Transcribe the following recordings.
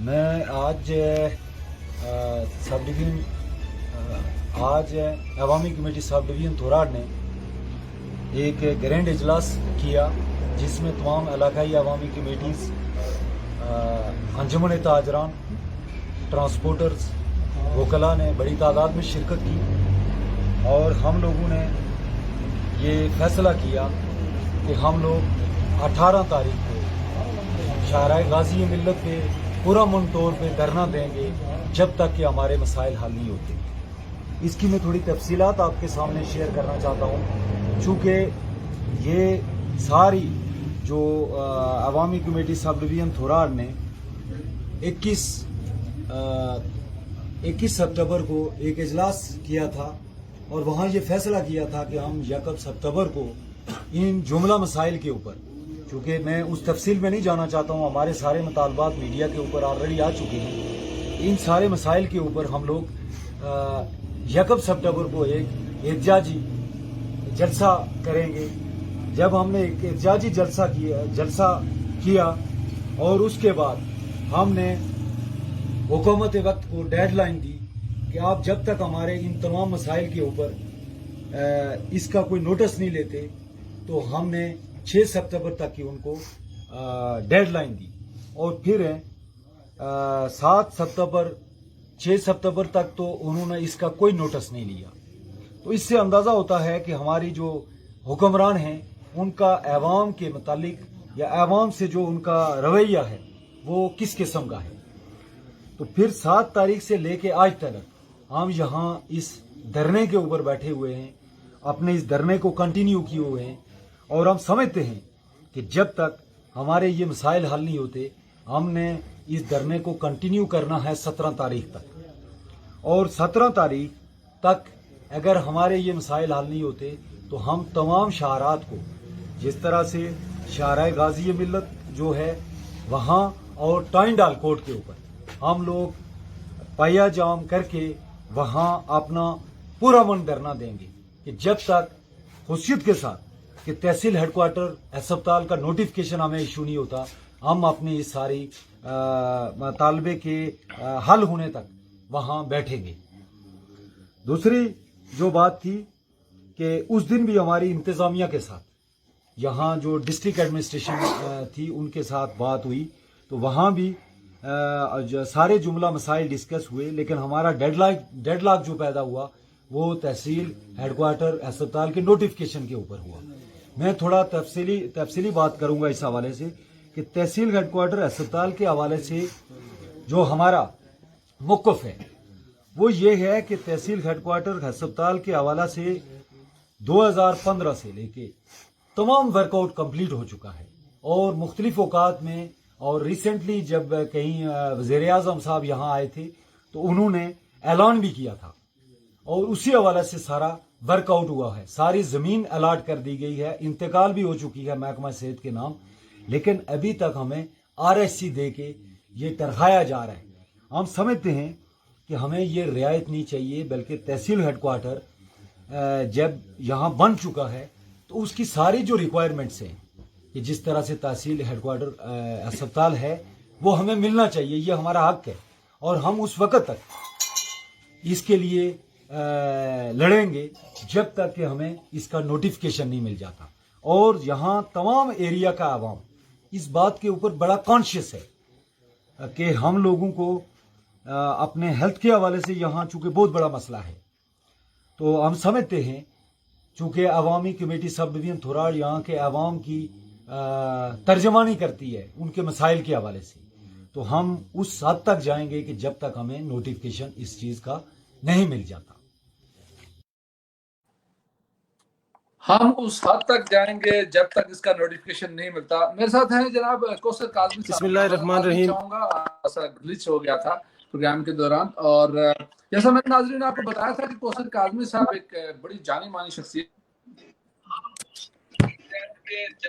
میں آج سب ڈویژن آج عوامی کمیٹی سب ڈویژن تھوراڑ نے ایک گرینڈ اجلاس کیا جس میں تمام علاقائی عوامی کمیٹیز، انجمن تاجران، ٹرانسپورٹرز، وکلاء نے بڑی تعداد میں شرکت کی، اور ہم لوگوں نے یہ فیصلہ کیا کہ ہم لوگ 18 تاریخ کو شاہراہ غازی ملت پہ پرامن طور پہ دھرنا دیں گے جب تک کہ ہمارے مسائل حل نہیں ہوتے۔ اس کی میں تھوڑی تفصیلات آپ کے سامنے شیئر کرنا چاہتا ہوں، چونکہ یہ ساری جو عوامی کمیٹی سب ڈویژن تھوراڑ نے 21 اکتوبر کو ایک اجلاس کیا تھا، اور وہاں یہ فیصلہ کیا تھا کہ ہم 1 اکتوبر کو ان جملہ مسائل کے اوپر، چونکہ میں اس تفصیل میں نہیں جانا چاہتا ہوں، ہمارے سارے مطالبات میڈیا کے اوپر آلریڈی آ چکے ہیں، ان سارے مسائل کے اوپر ہم لوگ 1 اکتوبر کو ایک احتجاجی جلسہ کریں گے۔ جب ہم نے ایک احتجاجی جلسہ کیا اور اس کے بعد ہم نے حکومت وقت کو ڈیڈ لائن دی کہ آپ جب تک ہمارے ان تمام مسائل کے اوپر اس کا کوئی نوٹس نہیں لیتے، تو ہم نے 6 سپتمبر تک کی ان کو ڈیڈ لائن دی، اور پھر 7 سپتمبر 6 سپتمبر تک تو انہوں نے اس کا کوئی نوٹس نہیں لیا۔ تو اس سے اندازہ ہوتا ہے کہ ہماری جو حکمران ہیں ان کا عوام کے متعلق یا عوام سے جو ان کا رویہ ہے وہ کس قسم کا ہے۔ تو پھر 7 تاریخ سے لے کے آج تک ہم یہاں اس دھرنے کے اوپر بیٹھے ہوئے ہیں، اپنے اس دھرنے کو کنٹینیو کیے ہوئے ہیں، اور ہم سمجھتے ہیں کہ جب تک ہمارے یہ مسائل حل نہیں ہوتے ہم نے اس دھرنے کو کنٹینیو کرنا ہے 17 تاریخ تک، اور 17 تاریخ تک اگر ہمارے یہ مسائل حل نہیں ہوتے تو ہم تمام شاہراہات کو، جس طرح سے شاہراہ غازی ملت جو ہے وہاں اور ٹائن ڈال کوٹ کے اوپر ہم لوگ پہیا جام کر کے وہاں اپنا پرامن دھرنا دیں گے کہ جب تک خصوصیت کے ساتھ کہ تحصیل ہیڈ کوارٹر ہسپتال کا نوٹیفکیشن ہمیں ایشو نہیں ہوتا، ہم اپنی اس ساری مطالبے کے حل ہونے تک وہاں بیٹھیں گے۔ دوسری جو بات تھی کہ اس دن بھی ہماری انتظامیہ کے ساتھ، یہاں جو ڈسٹرکٹ ایڈمنسٹریشن تھی ان کے ساتھ بات ہوئی، تو وہاں بھی سارے جملہ مسائل ڈسکس ہوئے، لیکن ہمارا ڈیڈ لاک جو پیدا ہوا وہ تحصیل ہیڈ کوارٹر ہسپتال کے نوٹیفکیشن کے اوپر ہوا۔ میں تھوڑا تفصیلی بات کروں گا اس حوالے سے کہ تحصیل ہیڈ کوارٹر ہسپتال کے حوالے سے جو ہمارا موقف ہے وہ یہ ہے کہ تحصیل ہیڈ کوارٹر ہسپتال کے حوالے سے 2015 سے لے کے تمام ورک آؤٹ کمپلیٹ ہو چکا ہے، اور مختلف اوقات میں، اور ریسنٹلی جب کہیں وزیر اعظم صاحب یہاں آئے تھے تو انہوں نے اعلان بھی کیا تھا، اور اسی حوالے سے سارا ورک آؤٹ ہوا ہے، ساری زمین الاٹ کر دی گئی ہے، انتقال بھی ہو چکی ہے محکمہ صحت کے نام، لیکن ابھی تک ہمیں RSC دے کے یہ ٹرہایا جا رہا ہے۔ ہم سمجھتے ہیں کہ ہمیں یہ رعایت نہیں چاہیے، بلکہ تحصیل ہیڈ کوارٹر جب یہاں بن چکا ہے تو اس کی ساری جو ریکوائرمنٹس ہیں کہ جس طرح سے تحصیل ہیڈ کوارٹر ہسپتال ہے وہ ہمیں ملنا چاہیے، یہ ہمارا حق ہے، اور ہم اس وقت تک اس کے لیے لڑیں گے جب تک کہ ہمیں اس کا نوٹیفکیشن نہیں مل جاتا۔ اور یہاں تمام ایریا کا عوام اس بات کے اوپر بڑا کانشیس ہے کہ ہم لوگوں کو اپنے ہیلتھ کے حوالے سے یہاں چونکہ بہت بڑا مسئلہ ہے، تو ہم سمجھتے ہیں چونکہ عوامی کمیٹی سب ڈویژن تھوراڑ یہاں کے عوام کی ترجمانی کرتی ہے ان کے مسائل کے حوالے سے، تو ہم اس حد تک جائیں گے کہ جب تک ہمیں نوٹیفکیشن اس چیز کا نہیں مل جاتا۔ ہم اس حد تک جائیں گے جب تک اس کا نوٹیفکیشن نہیں ملتا۔ میرے ساتھ ہیں جناب کوثر کاظمی صاحب۔ بسم اللہ الرحمن الرحیم۔ چاہوں گا ایسا گلچ ہو گیا تھا پروگرام کے دوران، اور جیسا میں نے ناظرین نے آپ کو بتایا تھا کہ کوثر کاظمی صاحب ایک بڑی جانی مانی شخصیت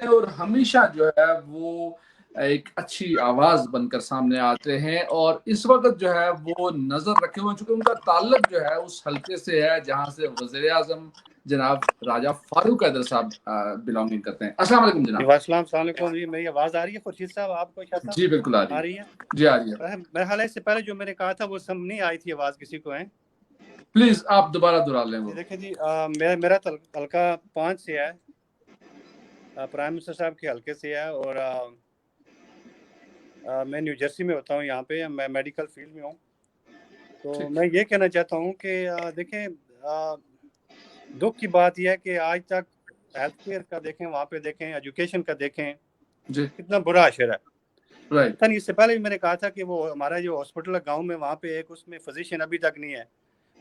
اور ہمیشہ جو ہے وہ ایک اچھی آواز بن کر سامنے آتے ہیں، اور اس وقت جو ہے وہ نظر رکھے ہوئے، چونکہ ان کا تعلق جو ہے اس حلقے سے ہے جہاں سے وزیر اعظم جناب راجہ فاروق حیدر صاحب بلانگنگ کرتے ہیں۔ السلام علیکم جناب۔ السلام علیکم جی، میری آواز آ رہی ہے خورشید صاحب آپ کو؟ جی بالکل آ رہی ہے جی، آ رہی ہے۔ میرے خیال ہے اس سے پہلے جو میں نے کہا تھا وہ سم نہیں آئی تھی آواز کسی کو ہے؟ پلیز آپ دوبارہ دہرا لیں وہ۔ دیکھیں جی، میرا حلقہ 5 سے ہے، پرائم منسٹر صاحب کے حلقے سے ہے، اور میں نیو جرسی میں ہوتا ہوں، یہاں پہ میں میڈیکل فیلڈ میں ہوں۔ تو میں یہ کہنا چاہتا ہوں کہ دیکھیں، دکھ کی بات یہ ہے کہ آج تک ہیلتھ کیئر کا دیکھیں، وہاں پہ دیکھیں، ایجوکیشن کا دیکھیں جی کتنا برا اشر ہے۔ رائٹ، اس سے پہلے بھی میں نے کہا تھا کہ وہ ہمارا جو ہاسپٹل ہے گاؤں میں، وہاں پہ ایک اس میں فزیشین ابھی تک نہیں ہے۔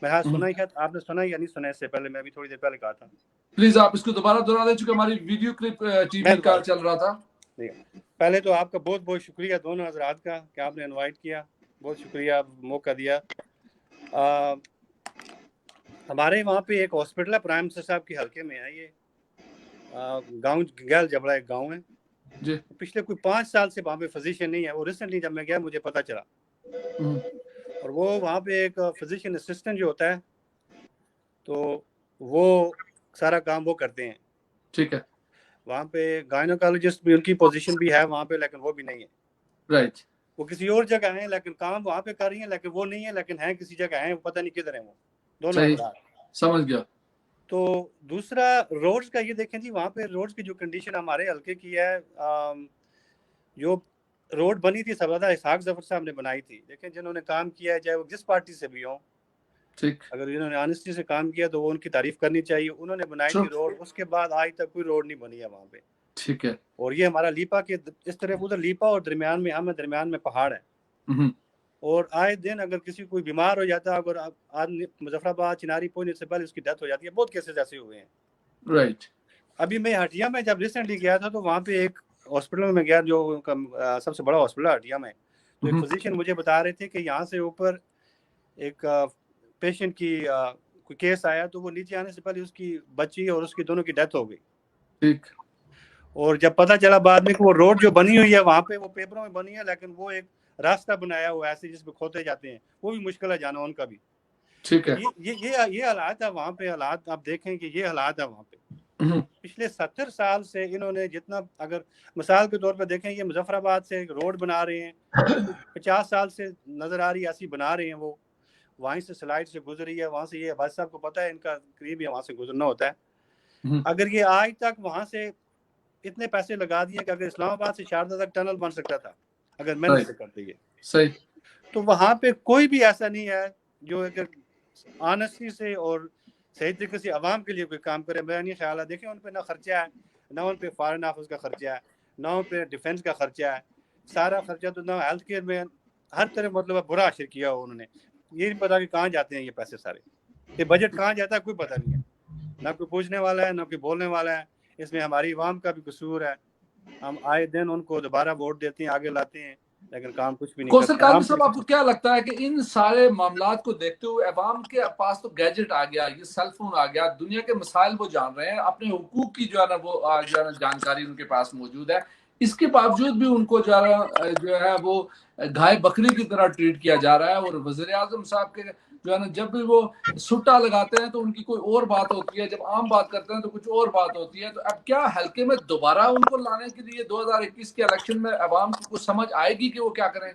میں سنا ہی، آپ نے سنا یا نہیں سنا؟ اس سے پہلے میں ابھی تھوڑی دیر پہلے کہا تھا۔ پلیز آپ اس کو دوبارہ دہرا دیں، چونکہ ہماری ویڈیو کلپ ٹی وی کا چل رہا تھا۔ پہلے تو آپ کا بہت بہت شکریہ دونوں حضرات کا کہ آپ نے انوائٹ کیا، بہت شکریہ، موقع دیا۔ ہمارے وہاں پہ ایک ہاسپٹل ہے، پرائم منسٹر صاحب کے حلقے میں ہے، یہ گاؤں گیل جبڑا ایک گاؤں ہے جی، پچھلے کوئی 5 سال سے وہاں پہ فزیشین نہیں ہے۔ وہ ریسنٹلی جب میں گیا مجھے پتا چلا، اور وہ وہاں پہ ایک فزیشین اسسٹنٹ جو ہوتا ہے تو وہ سارا کام وہ کرتے ہیں۔ ٹھیک ہے، وہاں پہ گائنوکالوجسٹ بھی ان کی پوزیشن بھی ہے وہاں پہ، لیکن وہ بھی نہیں ہے۔ رائٹ، وہ کسی اور جگہ ہیں لیکن کام وہاں پہ کر رہی ہیں، لیکن وہ نہیں ہے، لیکن ہیں کسی جگہ ہیں، وہ پتہ نہیں کدھر ہیں وہ دونوں صحیح، حضرات۔ سمجھ گیا۔ تو دوسرا روڈز کا یہ دیکھیں جی، وہاں پہ روڈز کی جو کنڈیشن ہمارے حلقے کی ہے، جو روڈ بنی تھی سب اسحاق ظفر صاحب نے بنائی تھی۔ دیکھیں جنہوں نے کام کیا ہے، چاہے وہ جس پارٹی سے بھی ہوں، ٹھیک، اگر انہوں نے آنیسٹی سے کام کیا تو وہ ان کی تعریف کرنی چاہیے۔ انہوں نے بنائی تھی روڈ، اس کے بعد آج تک کوئی روڈ نہیں بنی ہے وہاں پہ۔ ٹھیک ہے، اور یہ ہمارا لیپا کے اس طرف ادھر لیپا اور درمیان میں ہم درمیان میں پہاڑ ہے، اور آئے دن اگر کسی کوئی بیمار ہو جاتا ہے، اگر آدمی مظفر آباد چناری پہنچنے سے پہلے اس کی ڈیتھ ہو جاتی ہے، بہت کیسز ایسے ہوئے ہیں۔ رائٹ، ابھی میں ہٹیا میں جب ریسنٹلی گیا تھا تو وہاں پہ ایک ہاسپٹل میں گیا جو سب سے بڑا ہاسپٹل ہے ہٹیا میں، تو ایک فزیشین مجھے بتا رہے تھے کہ یہاں سے اوپر ایک پیشنٹ کی کوئی کیس آیا، تو وہ نیچے آنے سے پہلے اس کی بچی اور اس کی دونوں کی ڈیتھ ہو گئی۔ ٹھیک، اور جب پتہ چلا بعد میں کہ وہ روڈ جو بنی ہوئی ہے وہاں پہ وہ پیپروں میں بنی ہے، لیکن وہ ایک راستہ بنایا ہوا ایسے جس پہ کھوتے جاتے ہیں، وہ بھی مشکل ہے جانا ان کا بھی۔ ٹھیک ہے، یہ حالات ہے وہاں پہ، حالات آپ دیکھیں کہ یہ حالات ہے وہاں پہ۔ پچھلے 70 سال سے انہوں نے جتنا، اگر مثال کے طور پہ دیکھیں، یہ مظفر آباد سے ایک روڈ بنا رہے ہیں، 50 سال سے نظر آ رہی ہے ایسی بنا رہے ہیں، وہ وہیں سے سلائڈ سے گزری ہے، وہاں سے یہ بھائی صاحب کو پتہ ہے ان کا قریب ہی وہاں سے گزرنا ہوتا ہے۔ اگر یہ آج تک وہاں سے اتنے پیسے لگا دیے کہ اگر اسلام آباد سے شارجہ تک ٹنل بن سکتا تھا اگر محنت سے کرتے یہ، صحیح، تو وہاں پہ کوئی بھی ایسا نہیں ہے جو اگر آنیسٹی سے اور صحیح طریقے سے عوام کے لیے کوئی کام کرے۔ میرا نہیں خیال ہے، دیکھیں ان پہ نہ خرچہ ہے، نہ ان پہ فارن آفس کا خرچہ ہے، نہ ان پہ ڈیفینس کا خرچہ ہے، سارا خرچہ تو نہ ہیلتھ کیئر میں، ہر طرح مطلب برا اشر کیا ہو انہوں نے۔ یہ نہیں پتا کہ کہاں جاتے ہیں یہ پیسے سارے، یہ بجٹ کہاں جاتا ہے کوئی پتہ نہیں ہے، نہ کوئی پوچھنے والا ہے نہ کوئی بولنے والا ہے۔ اس میں ہماری عوام کا بھی قصور ہے، ہم آئے دن ان کو دوبارہ ووٹ دیتے ہیں، آگے لاتے ہیں، لیکن کام کچھ بھی نہیں کوثر کرتے۔ کاظمی صاحب، آپ کو کیا لگتا ہے کہ ان سارے معاملات کو دیکھتے ہوئے عوام کے پاس تو گیجٹ آ گیا، یہ سیل فون آ گیا، دنیا کے مسائل وہ جان رہے ہیں، اپنے حقوق کی جو ہے نا وہ جانکاری ان کے پاس موجود ہے، اس کے باوجود بھی ان کو جو ہے وہ گائے بکری کی طرح ٹریٹ کیا جا رہا ہے، اور وزیر اعظم صاحب کے جو ہے نا جب بھی وہ سٹا لگاتے ہیں تو ان کی کوئی اور بات ہوتی ہے، جب عام بات کرتے ہیں تو کچھ اور بات ہوتی ہے۔ تو اب کیا حلقے میں دوبارہ ان کو لانے کے لیے 2021 کے الیکشن میں عوام کو کچھ سمجھ آئے گی کہ وہ کیا کریں؟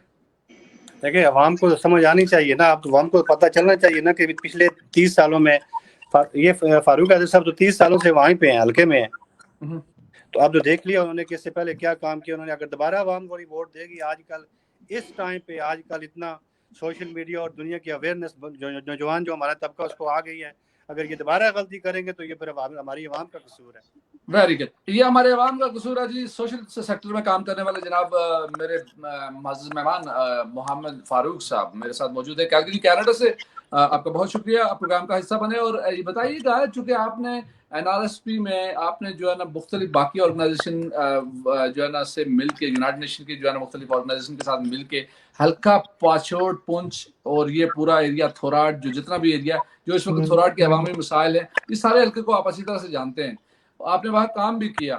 دیکھیں عوام کو سمجھ آنی چاہیے نا، اب عوام کو پتہ چلنا چاہیے نا کہ پچھلے 30 سالوں میں یہ فاروق حیدر صاحب تو 30 سالوں سے وہیں پہ ہیں، حلقے میں ہیں، تو اب تو دیکھ لیا انہوں نے کہ اس سے پہلے کیا کام کیا انہوں نے۔ اگر دوبارہ عوام کو ووٹ دے گی، آج کل اس ٹائم پہ آج کل اتنا سوشل میڈیا اور دنیا کی اویئرنیس نوجوان جو ہمارا طبقہ اس کو آ گئی ہے، اگر یہ دوبارہ غلطی کریں گے تو یہ پھر ہماری عوام کا قصور ہے۔ ویری گڈ، یہ ہمارے عوام کا قصور ہے جی۔ سوشل سیکٹر میں کام کرنے والے جناب میرے معزز مہمان محمد فاروق صاحب میرے ساتھ موجود ہے کیلگری کینیڈا سے۔ آپ کا بہت شکریہ، آپ پروگرام کا حصہ بنے، اور یہ بتائیے گا چونکہ آپ نے NRSP میں آپ نے جو ہے نا مختلف باقی آرگنائزیشن جو ہے نا سے مل کے، یونائٹڈ نیشن کی جو ہے نا مختلف آرگنائزیشن کے ساتھ مل کے حلقہ پاچوٹ، پونچھ اور یہ پورا ایریا تھوراٹ، جو جتنا بھی ایریا جو اس وقت تھوراٹ کے عوامی مسائل ہیں، اس سارے حلقے کو آپ اچھی طرح سے جانتے ہیں، آپ نے وہاں کام بھی کیا۔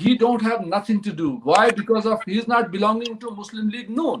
he don't have nothing to do. Why? Because of he is not belonging to Muslim League Noon.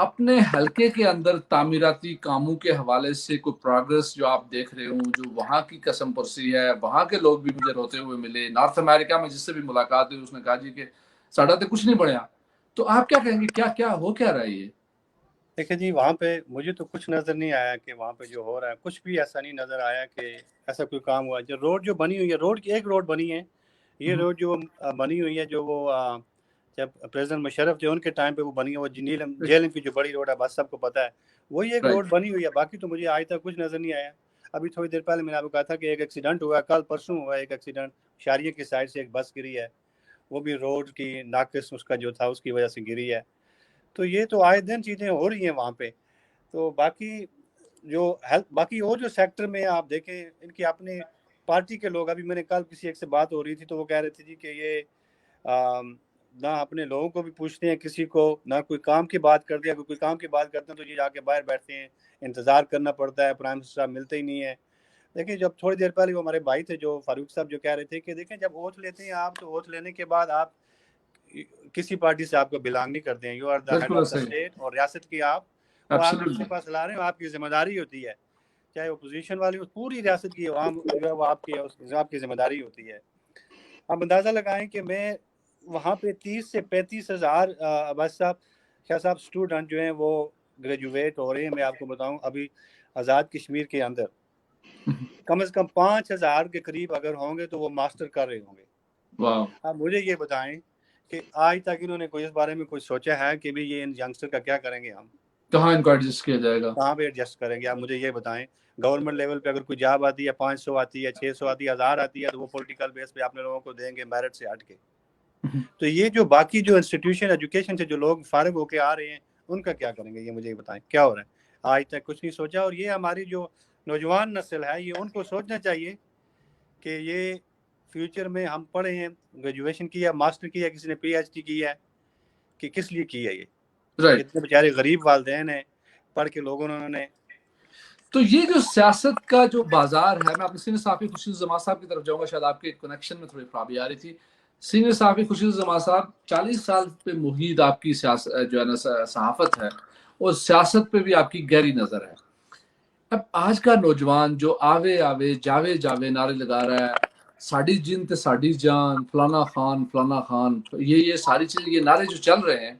اپنے حلقے کے اندر تعمیراتی کاموں کے حوالے سے کوئی پروگرس جو آپ دیکھ رہے ہوں، جو وہاں کی قسم پرسی ہے، وہاں کے لوگ بھی مجھے روتے ہوئے ملے، نارتھ امریکہ میں جس سے بھی ملاقات ہوئی اس نے کہا جی کہ ساڑھا تو کچھ نہیں بڑھیا، تو آپ کیا کہیں گے، کیا ہو کیا رہا ہے یہ؟ دیکھیں جی، وہاں پہ مجھے تو کچھ نظر نہیں آیا کہ وہاں پہ جو ہو رہا ہے، کچھ بھی ایسا نہیں نظر آیا کہ ایسا کوئی کام ہوا. جو روڈ جو بنی ہوئی ہے، روڈ کی ایک روڈ بنی ہے، یہ روڈ جو بنی ہوئی ہے، جو وہ جب پریزیڈنٹ مشرف تھے ان کے ٹائم پہ وہ بنی ہے، وہ جیلم کی جو بڑی روڈ ہے، بس سب کو پتہ ہے وہی ایک روڈ بنی ہوئی ہے. باقی تو مجھے آج تک کچھ نظر نہیں آیا. ابھی تھوڑی دیر پہلے میں نے آپ کو کہا تھا کہ ایک ایکسیڈنٹ ہوا ہے، کل پرسوں ہوا ہے ایک ایکسیڈنٹ، شاریہ کی سائڈ سے ایک بس گری ہے، وہ بھی روڈ کی ناقص اس کا جو تھا اس کی وجہ سے گری ہے. تو یہ تو آئے دن چیزیں ہو رہی ہیں وہاں پہ. تو باقی باقی اور جو سیکٹر میں آپ دیکھیں، ان کی اپنے پارٹی کے لوگ، ابھی میں نے کل کسی ایک سے بات ہو رہی تھی تو وہ کہہ رہے تھے جی کہ یہ نہ اپنے لوگوں کو بھی پوچھتے ہیں کسی کو، نہ کوئی کام کی بات کرتے ہیں. اگر کوئی کام کی بات کرتے ہیں تو یہ جا کے باہر بیٹھتے ہیں، انتظار کرنا پڑتا ہے، پرائم منسٹر صاحب ملتے ہی نہیں ہیں. دیکھیں جب تھوڑی دیر پہلے وہ ہمارے بھائی تھے جو فاروق صاحب جو کہہ رہے تھے کہ دیکھیں جب اوتھ لیتے ہیں آپ، تو اوتھ لینے کے بعد آپ کسی پارٹی سے آپ کو بلانگ نہیں کرتے ہیں، you are the head of the state, اور ریاست کی آپ وہ آپ اپنے پاس لا رہے ہیں، آپ کی ذمہ داری ہوتی ہے، چاہے اپوزیشن والی پوری ریاست کی عوام جو ہے وہ آپ کی ذمہ داری ہوتی ہے. آپ اندازہ لگائیں کہ میں وہاں پہ 30 سے 35 ہزار عباس صاحب شاہ صاحب اسٹوڈنٹ جو ہیں وہ گریجویٹ ہو رہے ہیں. میں آپ کو بتاؤں ابھی آزاد کشمیر کے اندر کم از کم 5,000 کے قریب اگر ہوں گے تو وہ ماسٹر کر رہے ہوں گے. آپ مجھے یہ بتائیں کہ آج تک انہوں نے کوئی اس بارے میں کوئی سوچا ہے کہ بھی یہ ان ینگسٹر کا کیا کریں گے، ہم کہاں ان کو ایڈجسٹ کیا جائے گا، کہاں پہ ایڈجسٹ کریں گے؟ آپ مجھے یہ بتائیں. گورنمنٹ لیول پہ اگر کوئی جاب آتی ہے 500 آتی ہے، 600 آتی ہے، 1000 آتی ہے، تو وہ پولیٹیکل بیس پہ اپنے لوگوں کو دیں گے میرٹ سے ہٹ کے. تو یہ جو باقی جو انسٹیٹیوشن ایجوکیشن سے جو لوگ فارغ ہو کے آ رہے ہیں ان کا کیا کریں گے؟ یہ مجھے بتائیں کیا ہو رہا ہے. آج تک کچھ نہیں سوچا. اور یہ ہماری جو نوجوان نسل ہے یہ ان کو سوچنا چاہیے کہ یہ فیوچر میں ہم پڑھے ہیں، گریجویشن کیا، ماسٹر کیا، کسی نے پی ایچ ڈی کی ہے، کہ کس لیے کی ہے یہ اتنے بیچارے غریب والدین ہیں، پڑھ کے لوگوں نے. تو یہ جو سیاست کا جو بازار ہے، میں اپنے سینئر صحافی خورشید زمان صاحب کی طرف جاؤں گا، شاید آپ کے کنیکشن میں تھوڑی خرابی آ رہی تھی. سینئر صحافی خورشید زمان صاحب 40 سال پہ محیط آپ کی جو ہے نا صحافت ہے، اور سیاست پہ بھی آپ کی گہری نظر ہے. اب آج کا نوجوان جو آوے جاوے نعرے لگا رہا ہے، ساڑی جن تے ساڑی جان، فلانا خان، یہ ساری چیزیں، یہ نعرے جو چل رہے ہیں،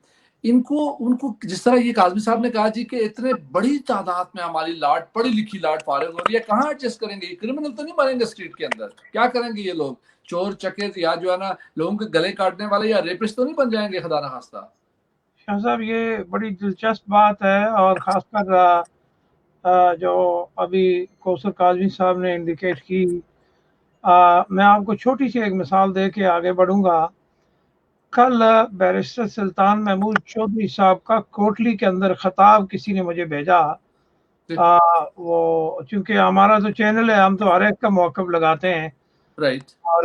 ان کو جس طرح یہ کاظمی صاحب نے کہا جی کہ اتنے بڑی تعداد میں ہماری لاٹ پڑھی لکھی لاٹ فارغ ہو رہی ہے، کہاں ایڈجسٹ کریں گے؟ کرمنل تو نہیں بنیں گے اسٹریٹ کے اندر، کیا کریں گے یہ لوگ؟ چور چکیت یا جو ہے نا لوگوں کے گلے کاٹنے والے یا ریپسٹ تو نہیں بن جائیں گے خدا نخواستہ؟ شاہ صاحب یہ بڑی دلچسپ بات ہے، اور خاص کر جو ابھی کوثر کاظمی صاحب نے انڈیکیٹ کی. میں آپ کو چھوٹی سی ایک مثال دے کے آگے بڑھوں گا. کل بیرسٹر سلطان محمود چودھری صاحب کا کوٹلی کے اندر خطاب کسی نے مجھے بھیجا. وہ چونکہ ہمارا تو چینل ہے، ہم تو ہر ایک کا موقف لگاتے ہیں، اور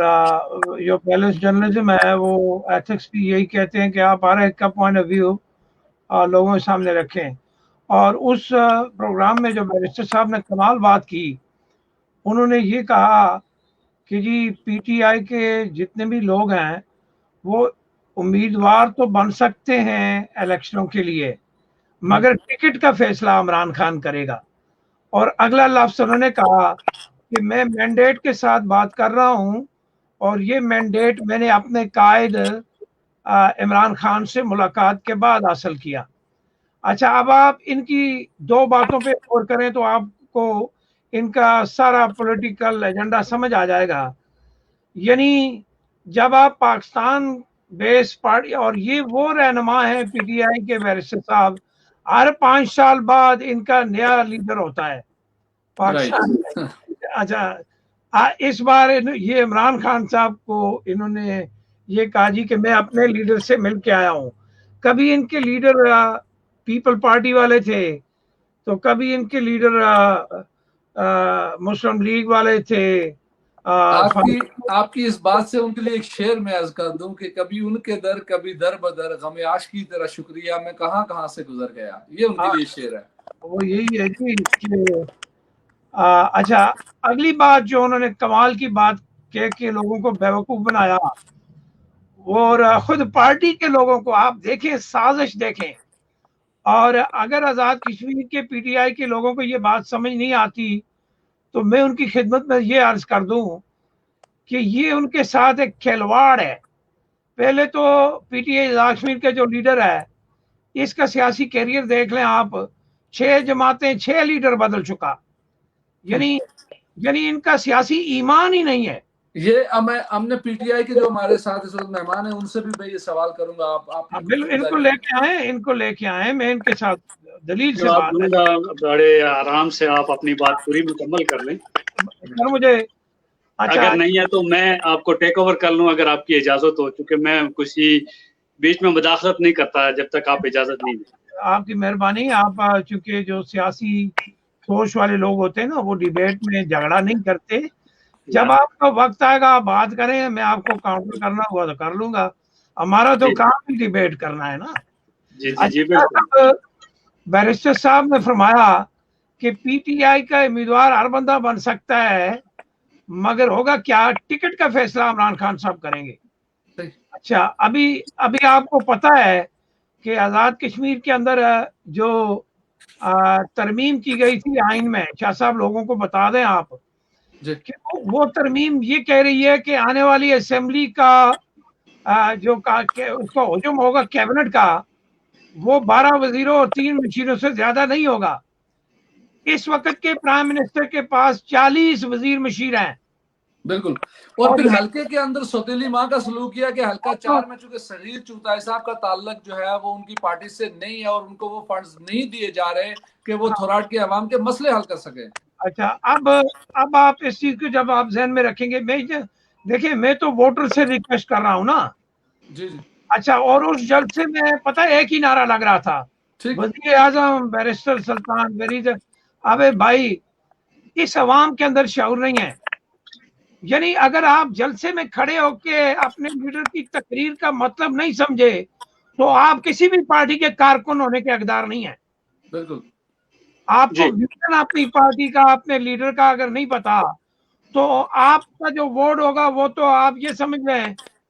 جو بیلنس جرنلزم ہے وہ ایتھکس بھی یہی کہتے ہیں کہ آپ ہر ایک کا پوائنٹ آف ویو لوگوں کے سامنے رکھیں. اور اس پروگرام میں جو بیرسٹر صاحب نے کمال بات کی، انہوں نے یہ کہا کہ جی پی ٹی آئی کے جتنے بھی لوگ ہیں وہ امیدوار تو بن سکتے ہیں الیکشنوں کے لیے، مگر ٹکٹ کا فیصلہ عمران خان کرے گا. اور اگلا لفظ انہوں نے کہا کہ میں مینڈیٹ کے ساتھ بات کر رہا ہوں، اور یہ مینڈیٹ میں نے اپنے قائد عمران خان سے ملاقات کے بعد حاصل کیا. اچھا، اب آپ ان کی دو باتوں پہ غور کریں تو آپ کو ان کا سارا پولیٹیکل ایجنڈا سمجھ آ جائے گا. یعنی جب آپ پاکستان بیس پارٹی، اور یہ وہ رہنما ہیں پی ٹی آئی کے بیرسٹر صاحب، ہر 5 سال بعد ان کا نیا لیڈر ہوتا ہے پاکستان میں. اچھا، اس بار یہ عمران خان صاحب کو انہوں نے یہ کہا جی کہ میں اپنے لیڈر سے مل کے آیا ہوں. کبھی ان کے لیڈر پیپل پارٹی والے تھے، تو کبھی ان کے لیڈر مسلم لیگ والے تھے. آپ کی اس بات سے ان کے لیے ایک شعر میں عرض کر دوں کہ کبھی ان کے در کبھی در بدر، غم عاشقی تیرا شکریہ میں کہاں سے گزر گیا، یہ ان کے لیے شعر ہے. وہ یہی ہے جی کہ اچھا، اگلی بات جو انہوں نے کمال کی بات کہہ کے لوگوں کو بیوقوف بنایا، اور خود پارٹی کے لوگوں کو آپ دیکھیں، سازش دیکھیں. اور اگر آزاد کشمیر کے پی ٹی آئی کے لوگوں کو یہ بات سمجھ نہیں آتی تو میں ان کی خدمت میں یہ عرض کر دوں کہ یہ ان کے ساتھ ایک کھلواڑ ہے. پہلے تو P T I Azad Kashmir کے جو لیڈر ہے اس کا سیاسی کیریئر دیکھ لیں آپ, 6 جماعتیں 6 لیڈر بدل چکا, یعنی ان کا سیاسی ایمان ہی نہیں ہے. یہ ہم نے پی ٹی آئی کے جو ہمارے ساتھ اس وقت مہمان ہیں ان سے بھی میں یہ سوال کروں گا. آپ ان کو لے کے آئیں, میں ان کے ساتھ دلیل سے بات ہے. بڑے آرام سے آپ اپنی بات پوری مکمل کر لیں. مجھے اچھا اگر نہیں ہے تو میں آپ کو ٹیک اوور کر لوں اگر آپ کی اجازت ہو, کیونکہ میں کسی بیچ میں مداخلت نہیں کرتا جب تک آپ اجازت نہیں دیں. آپ کی مہربانی. آپ چونکہ جو سیاسی سوچ والے لوگ ہوتے ہیں نا وہ ڈیبیٹ میں جھگڑا نہیں کرتے. جب آپ کا وقت آئے گا آپ بات کریں, میں آپ کو کاؤنٹر کرنا ہوا تو کر لوں گا. ہمارا تو کام ہی ڈیبیٹ کرنا ہے نا. جی بالکل. بیرسٹر صاحب نے فرمایا کہ پی ٹی آئی کا امیدوار ہر بندہ بن سکتا ہے, مگر ہوگا کیا, ٹکٹ کا فیصلہ عمران خان صاحب کریں گے. اچھا, ابھی آپ کو پتا ہے کہ آزاد کشمیر کے اندر جو ترمیم کی گئی تھی آئین میں, شاہ صاحب لوگوں کو بتا دیں آپ کہ وہ ترمیم یہ کہہ رہی ہے کہ آنے والی اسمبلی کا جو اس کا حجم ہوگا کیبنٹ کا وہ 12 وزیروں اور 3 مشیروں سے زیادہ نہیں ہوگا. اس وقت کے پرائم منسٹر کے پاس 40 وزیر مشیر ہیں. بالکل. اور پھر حلقے کے اندر سوتیلی ماں کا سلوک کیا کہ حلقہ 4 میں چونکہ صغیر چوتھائی صاحب کا تعلق جو ہے وہ ان کی پارٹی سے نہیں ہے اور ان کو وہ فنڈز نہیں دیے جا رہے کہ وہ تھوراٹ کے عوام کے مسئلے حل کر سکیں. اچھا, اب آپ اس چیز کو جب آپ ذہن میں رکھیں گے, دیکھیں میں تو ووٹر سے ریکویسٹ کر رہا ہوں نا. جی اچھا, اور اس جلسے میں پتہ ایک ہی نعرہ لگ رہا تھا, وزیر اعظم بیرسٹر سلطان وزیر. ابے بھائی, اس عوام کے اندر شعور نہیں ہے. یعنی اگر آپ جلسے میں کھڑے ہو کے اپنے لیڈر کی تقریر کا مطلب نہیں سمجھے تو آپ کسی بھی پارٹی کے کارکن ہونے کے حقدار نہیں ہیں. بالکل. آپ کو ویژن اپنی پارٹی کا, اپنے لیڈر کا اگر نہیں پتا تو آپ کا جو ووٹ ہوگا وہ تو آپ یہ سمجھ لیں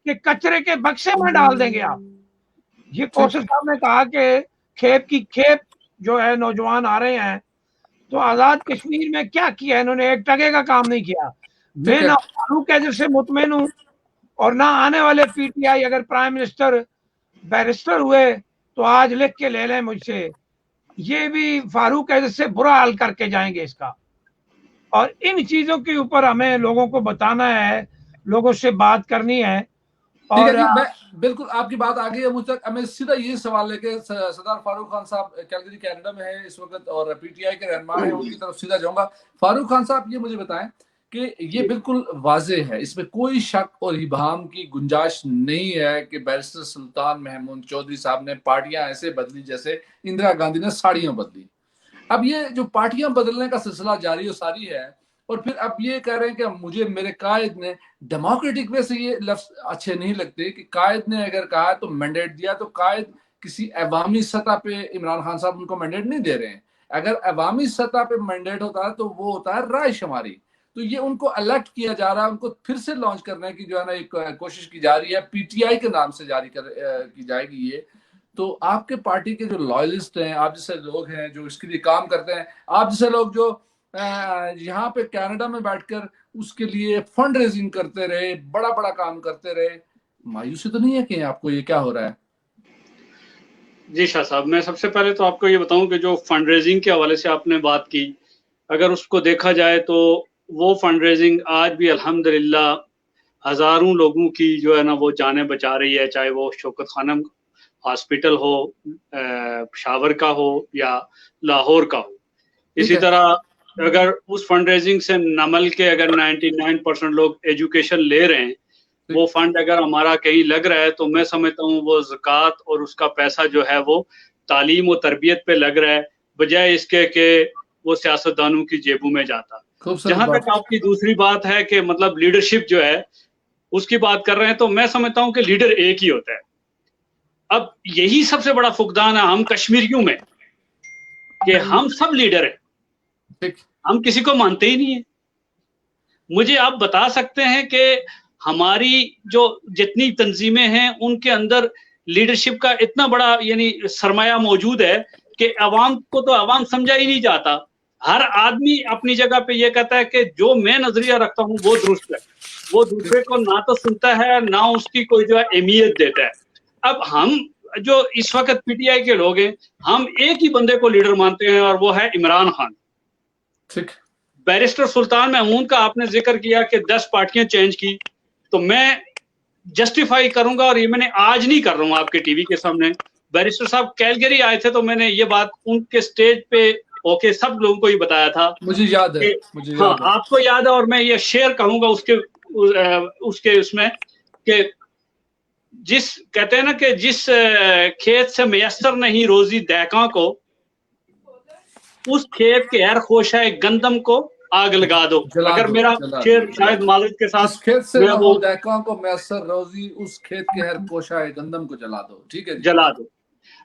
کہ کچرے کے بکسے میں ڈال دیں گے آپ. یہ کوثر صاحب نے کہا کہ کھیپ کی کھیپ جو ہے نوجوان آ رہے ہیں, تو آزاد کشمیر میں کیا کیا انہوں نے, ایک ٹکے کا کام نہیں کیا. میں نہ فاروق اعظم سے مطمئن ہوں اور نہ آنے والے پی ٹی آئی اگر پرائم منسٹر بیرسٹر ہوئے تو آج لکھ کے لے لیں مجھ سے, یہ بھی فاروق اعظم سے برا حال کر کے جائیں گے اس کا. اور ان چیزوں کے اوپر ہمیں لوگوں کو بتانا ہے, لوگوں سے بات کرنی ہے. ٹھیک ہے جی, میں بالکل آپ کی بات آ گئی ہے مجھ تک. میں سیدھا یہ سوال لے کے سردار فاروق خان صاحب کیلگری کینیڈا میں ہیں اس وقت اور پی ٹی آئی کے رہنما ہیں, ان کی طرف سیدھا جاؤں گا. فاروق خان صاحب یہ مجھے بتائیں کہ یہ بالکل واضح ہے, اس میں کوئی شک اور ابہام کی گنجائش نہیں ہے کہ بیرسٹر سلطان محمود چودھری صاحب نے پارٹیاں ایسے بدلی جیسے اندرا گاندھی نے ساڑیاں بدلی. اب یہ جو پارٹیاں بدلنے کا سلسلہ جاری و ساری ہے, اور پھر اب یہ کہہ رہے ہیں کہ مجھے میرے قائد نے ڈیموکریٹک وے سے, یہ لفظ اچھے نہیں لگتے کہ قائد نے اگر کہا تو مینڈیٹ دیا, تو قائد کسی عوامی سطح پہ عمران خان صاحب ان کو مینڈیٹ نہیں دے رہے ہیں. اگر عوامی سطح پہ مینڈیٹ ہوتا ہے تو وہ ہوتا ہے رائے شماری. تو یہ ان کو الیکٹ کیا جا رہا ہے, ان کو پھر سے لانچ کرنے کی جو ہے نا ایک کوشش کی جا رہی ہے, پی ٹی آئی کے نام سے جاری کی جائے گی یہ. تو آپ کے پارٹی کے جو لائلسٹ ہیں, آپ جیسے لوگ ہیں جو اس کے لیے کام کرتے ہیں, آپ جیسے لوگ جو یہاں پہ کینیڈا میں بیٹھ کر اس کے لیے فنڈ ریزنگ کرتے رہے, بڑا بڑا کام کرتے رہے, مایوسی تو نہیں ہے کہ آپ کو یہ کیا ہو رہا ہے؟ جی شاہ صاحب, میں سب سے پہلے تو آپ کو یہ بتاؤں کہ جو فنڈ ریزنگ کے حوالے سے آپ نے بات کی, اگر اس کو دیکھا جائے تو وہ فنڈ ریزنگ آج بھی الحمدللہ ہزاروں لوگوں کی جو ہے نا وہ جانیں بچا رہی ہے, چاہے وہ شوکت خانم ہاسپٹل ہو, پشاور کا ہو یا لاہور کا ہو. اسی طرح اگر اس فنڈ ریزنگ سے نمل کے اگر 99% لوگ ایجوکیشن لے رہے ہیں, وہ فنڈ اگر ہمارا کہیں لگ رہا ہے تو میں سمجھتا ہوں وہ زکوٰۃ اور اس کا پیسہ جو ہے وہ تعلیم و تربیت پہ لگ رہا ہے, بجائے اس کے کہ وہ سیاستدانوں کی جیبوں میں جاتا. جہاں تک آپ کی دوسری بات ہے کہ مطلب لیڈرشپ جو ہے اس کی بات کر رہے ہیں, تو میں سمجھتا ہوں کہ لیڈر ایک ہی ہوتا ہے. اب یہی سب سے بڑا فقدان ہے ہم کشمیریوں میں کہ ہم سب لیڈر ہیں, ہم کسی کو مانتے ہی نہیں ہیں. مجھے آپ بتا سکتے ہیں کہ ہماری جو جتنی تنظیمیں ہیں ان کے اندر لیڈرشپ کا اتنا بڑا یعنی سرمایہ موجود ہے کہ عوام کو تو عوام سمجھا ہی نہیں جاتا. ہر آدمی اپنی جگہ پہ یہ کہتا ہے کہ جو میں نظریہ رکھتا ہوں وہ درست ہے, وہ دوسرے کو نہ تو سنتا ہے نہ اس کی کوئی جو ہے اہمیت دیتا ہے. اب ہم جو اس وقت پی ٹی آئی کے لوگ ہیں, ہم ایک ہی بندے کو لیڈر مانتے ہیں اور وہ ہے عمران خان. ٹھیک. بیرسٹر سلطان محمود کا آپ نے ذکر کیا کہ 10 پارٹیاں چینج کی, تو میں جسٹیفائی کروں گا, اور یہ میں نے آج نہیں کر رہا ہوں آپ کے ٹی وی کے سامنے. بیرسٹر صاحب کیلگری آئے تھے تو میں نے یہ بات ان کے سٹیج پہ اوکے سب لوگوں کو ہی بتایا تھا. مجھے یاد ہے, ہاں آپ کو یاد ہے, اور میں یہ شیئر کہوں گا اس میں کہ جس کہتے ہیں نا کہ جس کھیت سے میسر نہیں روزی دہقاں کو, اس کھیت کے ہر خوشہ گندم کو آگ لگا دو. اگر میرا شعر شاید معذرت کے ساتھ, جس کھیت سے میں نہ وہ ہو دہقاں کو میسر روزی, اس کھیت کے ہر کوشہ گندم کو جلا دو. ٹھیک ہے, جلا دو.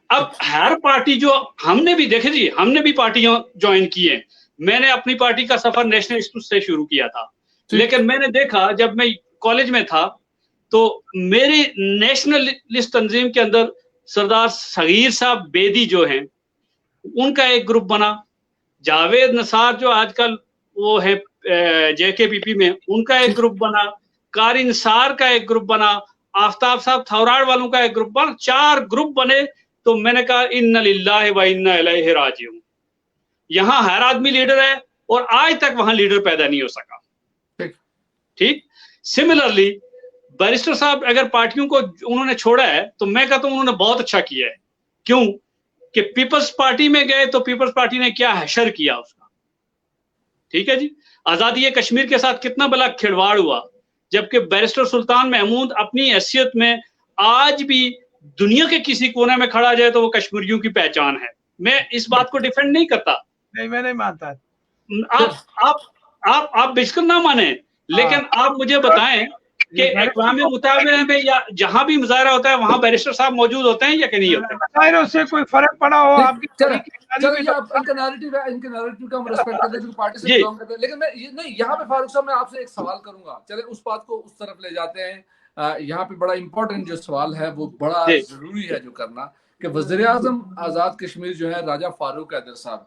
اب ہر پارٹی جو ہم نے بھی دیکھے جی, ہم نے بھی پارٹیاں جوائن کی ہیں. میں نے اپنی پارٹی کا سفر نیشنل انسٹیٹیوٹ سے شروع کیا تھا, لیکن میں نے دیکھا جب میں کالج میں تھا تو میری نیشنل لسٹ تنظیم کے اندر سردار صغیر صاحب بیدی جو ہیں ان کا ایک گروپ بنا, جاوید نثار جو آج کل وہ ہے جے کے پی پی میں, ان کا ایک گروپ بنا, قاری نثار کا ایک گروپ بنا, آفتاب صاحب تھوراڑ والوں کا ایک گروپ بنا. 4 گروپ بنے. تو میں نے کہا ان للہ و انا الیہ راجعون. یہاں ہر آدمی لیڈر ہے اور آج تک وہاں لیڈر پیدا نہیں ہو سکا. ٹھیک. سملرلی بیرسٹر صاحب اگر پارٹیوں کو انہوں نے چھوڑا ہے تو میں کہتا ہوں انہوں نے بہت اچھا کیا ہے. کیوں کہ پیپلز پارٹی میں گئے تو پیپلز پارٹی نے کیا حشر کیا اس کا. ٹھیک ہے جی, آزادی کشمیر کے ساتھ کتنا بڑا کھلواڑ ہوا, جبکہ بیرسٹر سلطان محمود اپنی حیثیت میں آج بھی دنیا کے کسی کونے میں کھڑا جائے تو وہ کشمیریوں کی پہچان ہے. میں اس بات کو ڈیفینڈ نہیں کرتا, نہیں میں نہیں مانتا. آپ بیشکر نہ مانیں, لیکن آپ مجھے بتائیں کہ اقوام متحدہ میں یا جہاں بھی مظاہرہ ہوتا ہے وہاں بیرسٹر صاحب موجود ہوتے ہیں یا کہ نہیں ہوتے؟ اس سے کوئی فرق پڑا ہو آپ کی چلو یہ ان کا نیریٹو ہے, ان کے نیریٹو کا ہم ریسپیکٹ کرتے ہیں جو پارٹی سے بلانگ کرتے ہیں. لیکن میں نہیں, یہاں پہ فاروق صاحب میں آپ سے ایک سوال کروں گا, چلے اس بات کو اس طرف لے جاتے ہیں. یہاں پہ بڑا امپورٹنٹ جو سوال ہے وہ بڑا ضروری ہے جو کرنا, کہ وزیر اعظم آزاد کشمیر جو ہے راجہ فاروق حیدر صاحب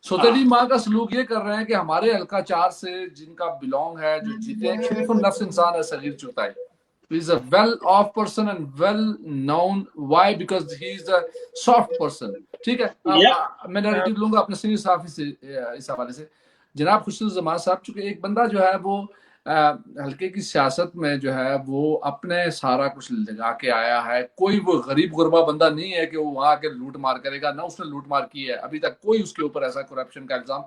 سوتیلی ماں کا سلوک یہ کر رہے ہیں کہ ہمارے حلقہ 4 سے جن کا بلونگ ہے, جو جیتے ہیں, شریف النفس انسان ہے صغیر چوتائی. He is a well-off person and well-known. Why? Because he is a soft person. ٹھیک ہے, میں نیریٹو لوں گا اپنے سینئر صحافی سے اس حوالے سے. جناب خورشید الزمان صاحب, چونکہ ایک بندہ جو ہے وہ حلقے کی سیاست میں جو ہے وہ اپنے سارا کچھ لگا کے آیا ہے. کوئی وہ غریب غربا بندہ نہیں ہے کہ وہ وہاں کے لوٹ مار کرے گا, نہ اس نے لوٹ مار کی ہے ابھی تک. کوئی اس کے اوپر ایسا کرپشن کا الزام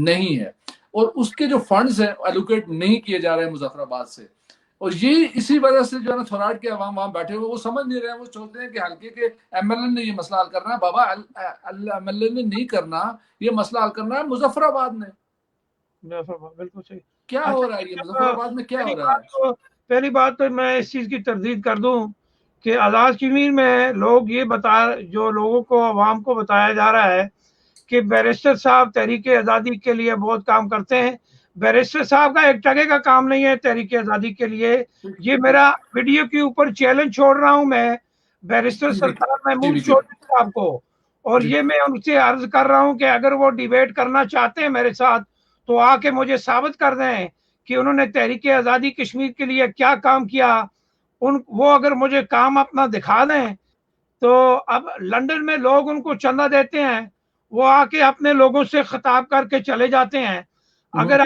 نہیں ہے, اور اس کے جو فنڈز ہیں ایلوکیٹ نہیں کیے جا رہے ہیں مظفر آباد سے. اور یہ اسی وجہ سے جو ہے نا تھوراڑ کے عوام وہاں بیٹھے ہوئے وہ سمجھ نہیں رہے ہیں. وہ چاہتے ہیں کہ حلقے کے ایم ایل اے نے یہ مسئلہ حل کرنا ہے. بابا ایم ایل اے نے نہیں کرنا, یہ مسئلہ حل کرنا ہے مظفر آباد نے. بالکل صحیح. کیا ہو رہا ہے یہ مظفر آباد میں کیا ہو رہا ہے؟ پہلی بات تو میں اس چیز کی تردید کر دوں کہ آزاد کشمیر میں لوگ یہ جو لوگوں کو عوام کو بتایا جا رہا ہے کہ بیرسٹر صاحب تحریک آزادی کے لیے بہت کام کرتے ہیں. بیرسٹر صاحب کا ایک ٹکے کا کام نہیں ہے تحریک آزادی کے لیے. یہ میرا ویڈیو کے اوپر چیلنج چھوڑ رہا ہوں میں بیرسٹر سلطان محمود چودھری صاحب کو, اور یہ میں ان سے عرض کر رہا ہوں کہ اگر وہ ڈیبیٹ کرنا چاہتے ہیں میرے ساتھ تو آ کے مجھے ثابت کر دیں کہ انہوں نے تحریک آزادی کشمیر کے لیے کیا کام کیا. وہ اگر مجھے کام اپنا دکھا دیں تو اب لندن میں لوگ ان کو چندہ دیتے ہیں, وہ آ کے اپنے لوگوں سے خطاب کر کے چلے جاتے ہیں. اگر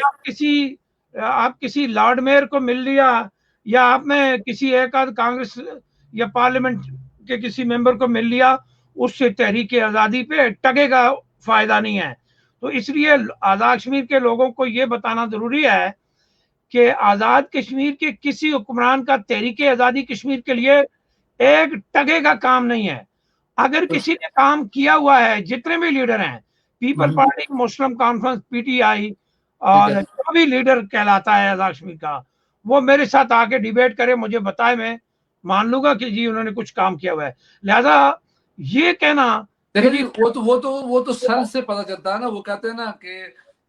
آپ کسی لارڈ میئر کو مل لیا یا آپ نے کسی ایک آدھ کانگریس یا پارلیمنٹ کے کسی ممبر کو مل لیا, اس سے تحریک آزادی پہ ٹکے کا فائدہ نہیں ہے. تو اس لیے آزاد کشمیر کے لوگوں کو یہ بتانا ضروری ہے کہ آزاد کشمیر کے کسی حکمران کا تحریک آزادی کشمیر کے لیے ایک ٹکے کا کام نہیں ہے. اگر کسی نے کام کیا ہوا ہے, جتنے بھی لیڈر ہیں, people party, Muslim conference, P T I, اور جو بھی لیڈر کہلاتا ہے آزاد کشمیر کا, وہ میرے ساتھ آ کے ڈیبیٹ کرے, مجھے بتائے, میں مان لوں گا کہ جی انہوں نے کچھ کام کیا ہوا ہے. لہذا یہ کہنا دیکھیں جی وہ تو سر سے پتہ چلتا ہے نا. وہ کہتے ہیں نا کہ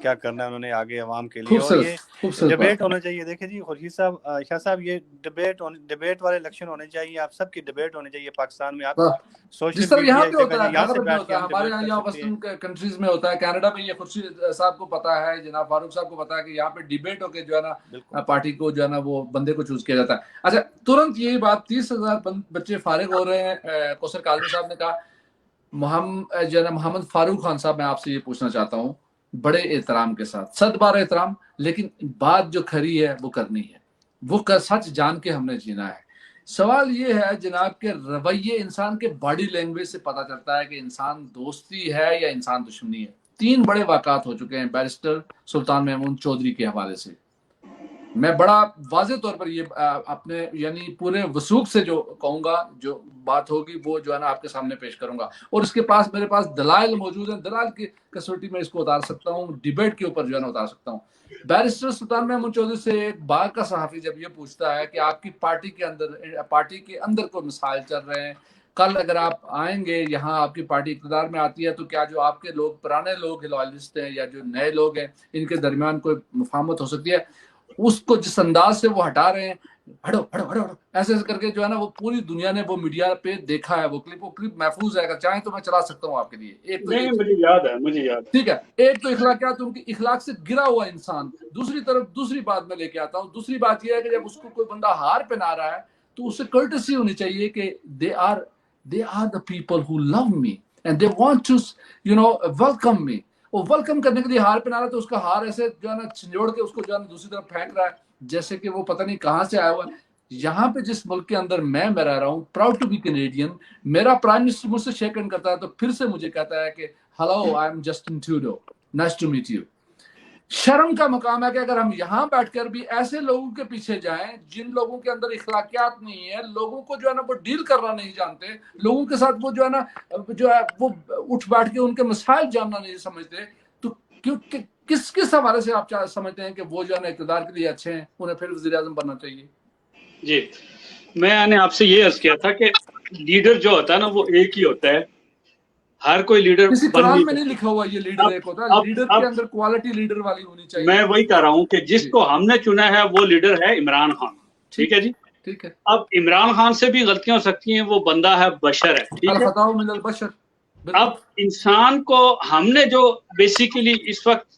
کیا کرنا ہے انہوں نے آگے عوام کے لیے. اور یہ ڈبیٹ ہونا چاہیے. دیکھیں جی خورشید صاحب, شاہ صاحب, یہ ڈبیٹ والے الیکشن ہونے چاہیے. آپ سب کی ڈبیٹ ہونی چاہیے پاکستان میں. آپ جس طرح یہاں پہ ہوتا ہے, ہمارے یہاں ویسٹرن کنٹریز میں ہوتا ہے, کینیڈا میں یہ خورشید صاحب کو پتا ہے, جناب فاروق صاحب کو پتا ہے کہ یہاں پہ ڈیبیٹ ہو کے جو ہے نا پارٹی کو جو ہے نا وہ بندے کو چوز کیا جاتا ہے. اچھا, ترنت یہی بات 30,000 بچے فارغ ہو رہے ہیں. کوثر کاظمی صاحب نے کہا, محمد فاروق خان صاحب, میں آپ سے یہ پوچھنا چاہتا ہوں بڑے احترام کے ساتھ, 100 بار احترام, لیکن بات جو کھری ہے وہ کرنی ہے, وہ سچ جان کے ہم نے جینا ہے. سوال یہ ہے جناب کہ رویے انسان کے باڈی لینگویج سے پتہ چلتا ہے کہ انسان دوستی ہے یا انسان دشمنی ہے. 3 بڑے واقعات ہو چکے ہیں بیرسٹر سلطان محمود چودھری کے حوالے سے. میں بڑا واضح طور پر یہ اپنے یعنی پورے وثوق سے جو کہوں گا, جو بات ہوگی وہ جو ہے نا آپ کے سامنے پیش کروں گا, اور اس کے پاس میرے پاس دلائل موجود ہیں. دلائل کی کسوٹی میں اس کو اتار سکتا ہوں, ڈیبیٹ کے اوپر جو ہے نا اتار سکتا ہوں. بیرسٹر سلطان محمود چودھری سے ایک باغ کا صحافی جب یہ پوچھتا ہے کہ آپ کی پارٹی کے اندر کوئی مسائل چل رہے ہیں, کل اگر آپ آئیں گے یہاں, آپ کی پارٹی اقتدار میں آتی ہے, تو کیا جو آپ کے لوگ پرانے لوگ لوائلسٹ ہیں یا جو نئے لوگ ہیں ان کے درمیان کوئی مفاہمت ہو سکتی ہے؟ اس کو جس انداز سے وہ ہٹا رہے ہیں, ہٹو ہٹو ہٹو ایسے کر کے جو ہے نا, وہ پوری دنیا نے وہ میڈیا پہ دیکھا ہے. وہ کلپ محفوظ ہے, اگر چاہیں تو میں چلا سکتا ہوں آپ کے لیے. مجھے یاد ہے. ٹھیک ہے, ایک تو اخلاقیات, ان کی اخلاق سے گرا ہوا انسان. دوسری طرف دوسری بات میں لے کے آتا ہوں. دوسری بات یہ ہے کہ جب اس کو کوئی بندہ ہار پہنا رہا ہے تو اسے کرٹسی ہونی چاہیے کہ they are the people who love me and they want to welcome me. وہ ویلکم کرنے کے لیے ہار پہنا رہا ہے, تو اس کا ہار ایسے جو ہے نا چھنجوڑ کے اس کو جو ہے نا دوسری طرف پھینک رہا ہے جیسے کہ وہ پتہ نہیں کہاں سے آیا ہوا ہے. یہاں پہ جس ملک کے اندر میں رہ رہا ہوں, پراؤڈ ٹو بی کینیڈین, میرا پرائم منسٹر مجھ سے شیک ہینڈ کرتا ہے تو پھر سے مجھے کہتا ہے کہ hello, I am Justin Trudeau, nice to meet you. شرم کا مقام ہے کہ اگر ہم یہاں بیٹھ کر بھی ایسے لوگوں کے پیچھے جائیں جن لوگوں کے اندر اخلاقیات نہیں ہے, لوگوں کو جو ہے نا وہ ڈیل کرنا نہیں جانتے, لوگوں کے ساتھ وہ جو ہے وہ اٹھ بیٹھ کے ان کے مسائل جاننا نہیں سمجھتے, تو کس حوالے سے آپ سمجھتے ہیں کہ وہ جو ہے نا اقتدار کے لیے اچھے ہیں, انہیں پھر وزیر اعظم بننا چاہیے؟ جی, میں نے آپ سے یہ عرض کیا تھا کہ لیڈر جو ہوتا ہے نا وہ ایک ہی ہوتا ہے. ہر کوئی لیڈر کسی قرآن میں نہیں لکھا ہوا یہ لیڈر ایک ہوتا ہے. لیڈر کے اندر کوالٹی لیڈر والی ہونی چاہیے. میں وہی کہہ رہا ہوں کہ جس کو ہم نے چنا ہے وہ لیڈر ہے عمران خان. ٹھیک ہے جی, ٹھیک ہے. اب عمران خان سے بھی غلطیاں ہو سکتی ہیں, وہ بندہ ہے, بشر ہے. ٹھیک ہے, الخطاء من البشر. اب انسان کو ہم نے جو بیسیکلی اس وقت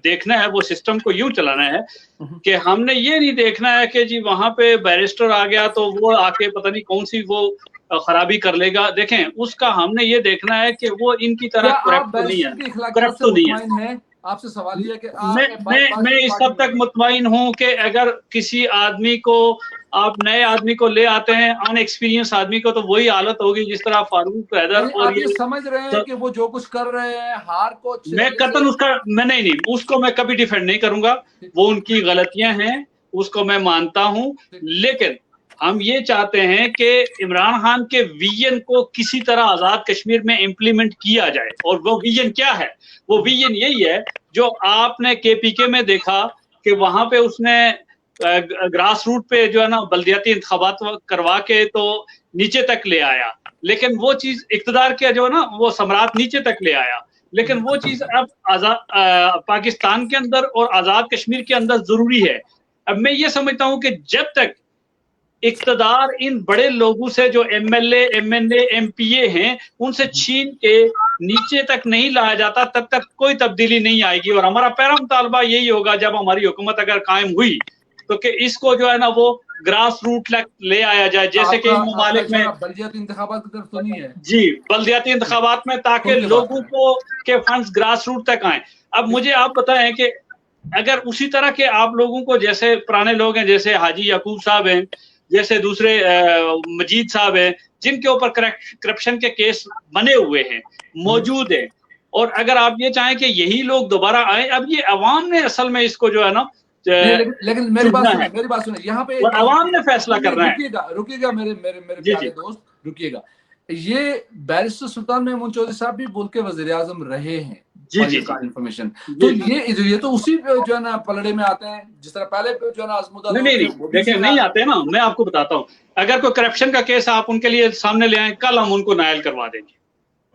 دیکھنا ہے وہ سسٹم کو یوں چلانا ہے کہ ہم نے یہ نہیں دیکھنا ہے کہ جی وہاں پہ بیرسٹر آ گیا تو وہ آ کے پتہ نہیں کون سی وہ خرابی کر لے گا. دیکھیں, اس کا ہم نے یہ دیکھنا ہے کہ وہ ان کی طرح کریکٹ تو نہیں ہے. آپ سے سوال یہ ہے کہ میں اس حد تک مطمئن ہوں کہ اگر کسی آدمی کو آپ نئے آدمی کو لے آتے ہیں, ان ایکسپیرینس آدمی کو, تو وہی حالت ہوگی جس طرح فاروق حیدر. اور یہ سمجھ رہے ہیں کہ وہ جو کچھ کر رہے ہیں ہار کو, میں قطعاً اس کا نہیں اس کو میں کبھی ڈیفینڈ نہیں کروں گا. وہ ان کی غلطیاں ہیں, اس کو میں مانتا ہوں, لیکن ہم یہ چاہتے ہیں کہ عمران خان کے ویژن کو کسی طرح آزاد کشمیر میں امپلیمنٹ کیا جائے. اور وہ ویژن کیا ہے؟ وہ ویژن یہی ہے جو آپ نے کے پی کے میں دیکھا کہ وہاں پہ اس نے گراس روٹ پہ جو ہے نا بلدیاتی انتخابات کروا کے تو نیچے تک لے آیا, لیکن وہ چیز اقتدار کے جو ہے نا وہ ثمرات نیچے تک لے آیا, لیکن وہ چیز اب پاکستان کے اندر اور آزاد کشمیر کے اندر ضروری ہے. اب میں یہ سمجھتا ہوں کہ جب تک اقتدار ان بڑے لوگوں سے جو M L A, M N A, M P A ہیں ان سے چھین کے نیچے تک نہیں لایا جاتا, تب تک کوئی تبدیلی نہیں آئے گی. اور ہمارا پہلا مطالبہ یہی ہوگا جب ہماری حکومت اگر قائم ہوئی تو کہ اس کو جو ہے نا وہ گراس روٹ لے آیا جائے, جیسے کہ ممالک میں بلدیاتی انتخابات کی طرف تو نہیں ہے. جی, بلدیاتی انتخابات میں, تاکہ لوگوں کو کے فنڈز گراس روٹ تک آئیں. اب مجھے آپ بتائیں کہ اگر اسی طرح کے آپ لوگوں کو, جیسے پرانے لوگ ہیں جیسے حاجی یعقوب صاحب ہیں, جیسے دوسرے مجید صاحب ہیں, جن کے اوپر کرپشن کے کیس بنے ہوئے ہیں, موجود ہیں, اور اگر آپ یہ چاہیں کہ یہی لوگ دوبارہ آئیں, اب یہ عوام نے اصل میں اس کو جو ہے نا, لیکن میری بات سنیں, یہاں پہ عوام نے فیصلہ کرنا ہے. رکیے گا میرے پیارے دوست, رکیے گا. یہ بیرسٹر سلطان محمود چودھری صاحب بھی ملک کے وزیر اعظم رہے ہیں. جی انفارمیشن تو یہ تو اسی جو ہے نا پلڑے میں آتے ہیں جس طرح پہلے جو ہے نا آزمودہ. نہیں دیکھیں, نہیں آتے نا. میں آپ کو بتاتا ہوں, اگر کوئی کرپشن کا کیس آپ ان کے لیے سامنے لے آئیں, کل ہم ان کو نائل کروا دیں گے.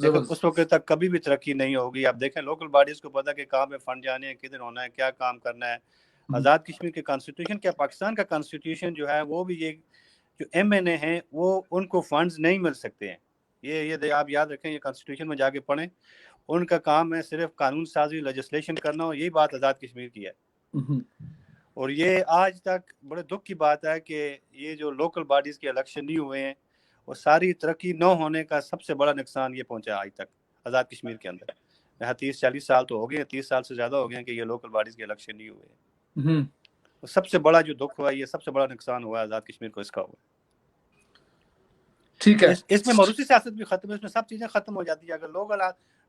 لیکن اس وقت تک کبھی بھی ترقی نہیں ہوگی. آپ دیکھیں لوکل باڈیز کو پتا کہ کہاں پہ فنڈ جانے ہیں, کدھر ہونا ہے, کیا کام کرنا ہے. آزاد کشمیر کے کانسٹیٹیوشن, کیا پاکستان کا کانسٹیٹیوشن جو ہے وہ بھی یہ جو ایم این اے ہیں وہ ان کو فنڈز نہیں مل سکتے ہیں. یہ آپ یاد رکھیں, یہ کانسٹیٹیوشن میں جا کے پڑھیں. ان کا کام ہے صرف قانون سازی, لیجسلیشن کرنا, اور یہی بات آزاد کشمیر کی ہے. اور یہ آج تک بڑے دکھ کی بات ہے کہ یہ جو لوکل باڈیز کے الیکشن نہیں ہوئے ہیں, اور ساری ترقی نہ ہونے کا سب سے بڑا نقصان یہ پہنچا آج تک آزاد کشمیر کے اندر. 30-40 سال تو ہو گئے, 30 سال سے زیادہ ہو گئے ہیں کہ یہ لوکل باڈیز کے الیکشن نہیں ہوئے. سب سے بڑا جو دکھ ہوا, یہ سب سے بڑا نقصان ہوا آزاد کشمیر کو, اس کا ہوا. ٹھیک ہے, اس میں موروثی سیاست بھی ختم ہے, اس میں سب چیزیں ختم ہو جاتی ہیں. اگر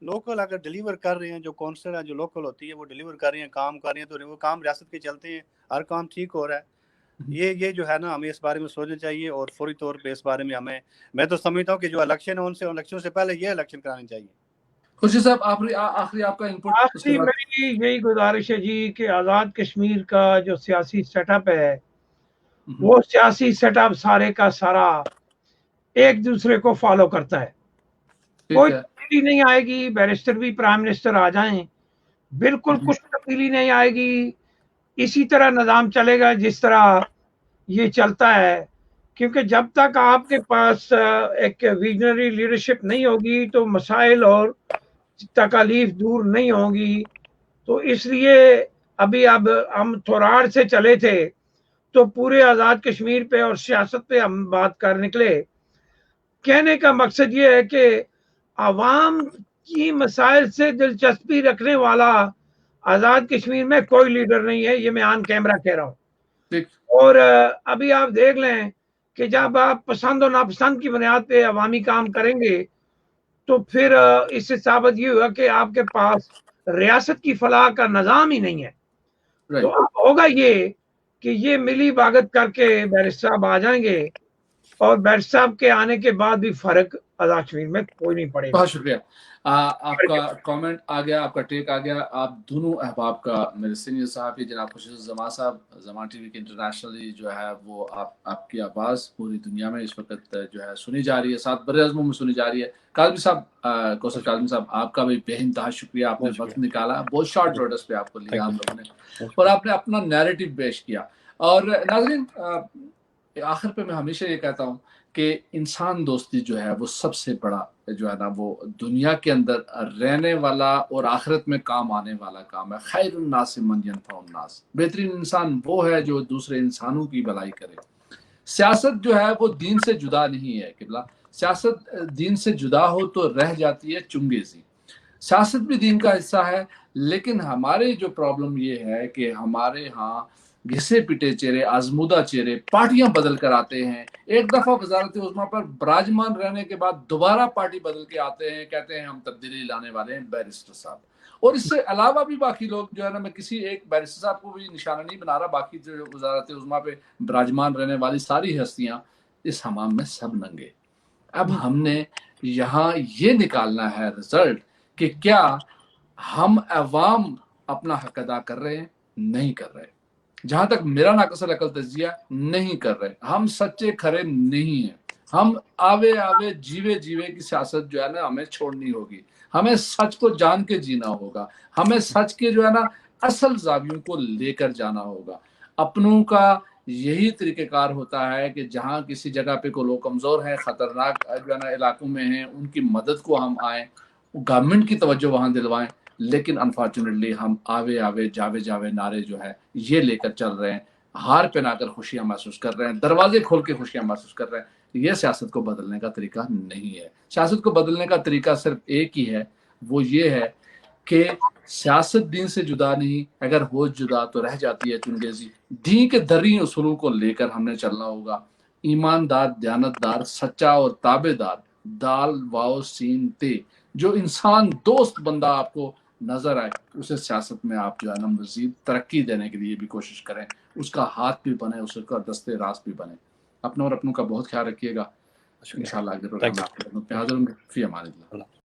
لوکل اگر ڈیلیور کر رہے ہیں, جو کونسلر ہے جو لوکل ہوتی ہے وہ ڈیلیور کر رہی ہیں, کام کر رہی ہیں, تو وہ کام ریاست کے چلتے ہیں, ہر کام ٹھیک ہو رہا ہے. یہ جو ہے نا, ہمیں اس بارے میں سوچنا چاہیے, اور فوری طور پہ اس بارے میں میں تو سمجھتا ہوں کہ جو الیکشن ہے ان سے الیکشن سے پہلے یہ الیکشن کرانے چاہیے. خورشید صاحب آخری آپ کا انپٹ. آخری میری یہی گزارش ہے جی کہ آزاد کشمیر کا جو سیاسی سیٹ اپ ہے وہ سیاسی سیٹ اپ سارے کا سارا ایک دوسرے کو فالو کرتا ہے. کوئی تبدیلی نہیں آئے گی, بیرسٹر بھی پرائم منسٹر آ جائیں, بالکل کچھ تبدیلی نہیں آئے گی. اسی طرح نظام چلے گا جس طرح یہ چلتا ہے, کیونکہ جب تک آپ کے پاس ایک ویژنری لیڈرشپ نہیں ہوگی تو مسائل اور تکالیف دور نہیں ہوں گی. تو اس لیے ابھی اب ہم تھوراڑ سے چلے تھے تو پورے آزاد کشمیر پہ اور سیاست پہ ہم بات کر نکلے. کہنے کا مقصد یہ ہے کہ عوام کی مسائل سے دلچسپی رکھنے والا آزاد کشمیر میں کوئی لیڈر نہیں ہے, یہ میں آن کیمرہ کہہ رہا ہوں. اور ابھی آپ دیکھ لیں کہ جب آپ پسند و ناپسند کی بنیاد پہ عوامی کام کریں گے تو پھر اس سے ثابت یہ ہوا کہ آپ کے پاس ریاست کی فلاح کا نظام ہی نہیں ہے. تو اب ہوگا یہ کہ یہ ملی بھگت کر کے بیرسٹر صاحب آ جائیں گے, اور بیرسٹر صاحب کے آنے کے بعد بھی فرق آزاد کشمیر میں کوئی نہیں پڑے گا. بہت شکریہ. آپ کا کامنٹ آ گیا, آپ کا ٹیک آ گیا. آپ دونوں احباب کا, میرے سینئر صحافی جناب خورشید زمان صاحب, زمان ٹی وی کے انٹرنیشنلی جو ہے وہ آپ کی آواز پوری دنیا میں اس وقت جو ہے سنی جا رہی ہے, ساتھ بر اعظموں میں سنی جا رہی ہے. کاظمی صاحب, کوثر کاظمی صاحب, آپ کا بھی بے انتہا شکریہ. آپ نے وقت نکالا, بہت شارٹ نوٹس پہ آپ کو لیا ہم لوگوں نے, اور آپ نے اپنا نیریٹو پیش کیا. اور ناظرین, آخر پہ میں ہمیشہ یہ کہتا ہوں کہ انسان دوستی جو ہے وہ سب سے بڑا جو ہے نا وہ دنیا کے اندر رہنے والا اور آخرت میں کام آنے والا کام ہے. خیر الناس من ینفع الناس, بہترین انسان وہ ہے جو دوسرے انسانوں کی بھلائی کرے. سیاست جو ہے وہ دین سے جدا نہیں ہے قبلہ. سیاست دین سے جدا ہو تو رہ جاتی ہے چنگیزی. سیاست بھی دین کا حصہ ہے, لیکن ہمارے جو پرابلم یہ ہے کہ ہمارے ہاں گھسے پٹے چہرے, آزمودہ چہرے پارٹیاں بدل کر آتے ہیں. ایک دفعہ وزارت عظمیٰ پر براجمان رہنے کے بعد دوبارہ پارٹی بدل کے آتے ہیں, کہتے ہیں ہم تبدیلی لانے والے ہیں بیرسٹر صاحب. اور اس سے علاوہ بھی باقی لوگ جو ہے نا, میں کسی ایک بیرسٹر صاحب کو بھی نشانہ نہیں بنا رہا, باقی جو وزارت عظمیٰ پہ براجمان رہنے والی ساری ہستیاں اس حمام میں سب ننگے. اب ہم نے یہاں یہ نکالنا ہے رزلٹ کہ کیا ہم عوام اپنا حق ادا کر رہے ہیں, نہیں کر رہے. جہاں تک میرا ناقص عقل تجزیہ, نہیں کر رہے. ہم سچے کھرے نہیں ہیں. ہم آوے جیوے کی سیاست جو ہے نا ہمیں چھوڑنی ہوگی. ہمیں سچ کو جان کے جینا ہوگا. ہمیں سچ کے جو ہے نا اصل زاویوں کو لے کر جانا ہوگا. اپنوں کا یہی طریقہ کار ہوتا ہے کہ جہاں کسی جگہ پہ کوئی لوگ کمزور ہیں, خطرناک جو ہے نا علاقوں میں ہیں, ان کی مدد کو ہم آئیں, گورنمنٹ کی توجہ وہاں دلوائیں. لیکن انفارچونیٹلی ہم آوے جاوے نعرے جو ہے یہ لے کر چل رہے ہیں. ہار پہنا کر خوشیاں محسوس کر رہے ہیں, دروازے کھول کے خوشیاں محسوس کر رہے ہیں. یہ سیاست کو بدلنے کا طریقہ نہیں ہے. سیاست کو بدلنے کا طریقہ صرف ایک ہی ہے, وہ یہ ہے کہ سیاست دین سے جدا نہیں, اگر ہو جدا تو رہ جاتی ہے چنگیزی. دین کے دریں اصولوں کو لے کر ہم نے چلنا ہوگا. ایماندار, دیانتدار, سچا اور تابع دار, دال واو سین تے, جو انسان دوست بندہ آپ کو نظر آئے, اسے سیاست میں آپ جو ہے نا مزید ترقی دینے کے لیے بھی کوشش کریں. اس کا ہاتھ بھی بنے, اس کا دستے راست بھی بنے. اپنا اور اپنوں کا بہت خیال رکھیے گا. انشاءاللہ اگر آپ کے حاضر ہوں گے. فی امان اللہ.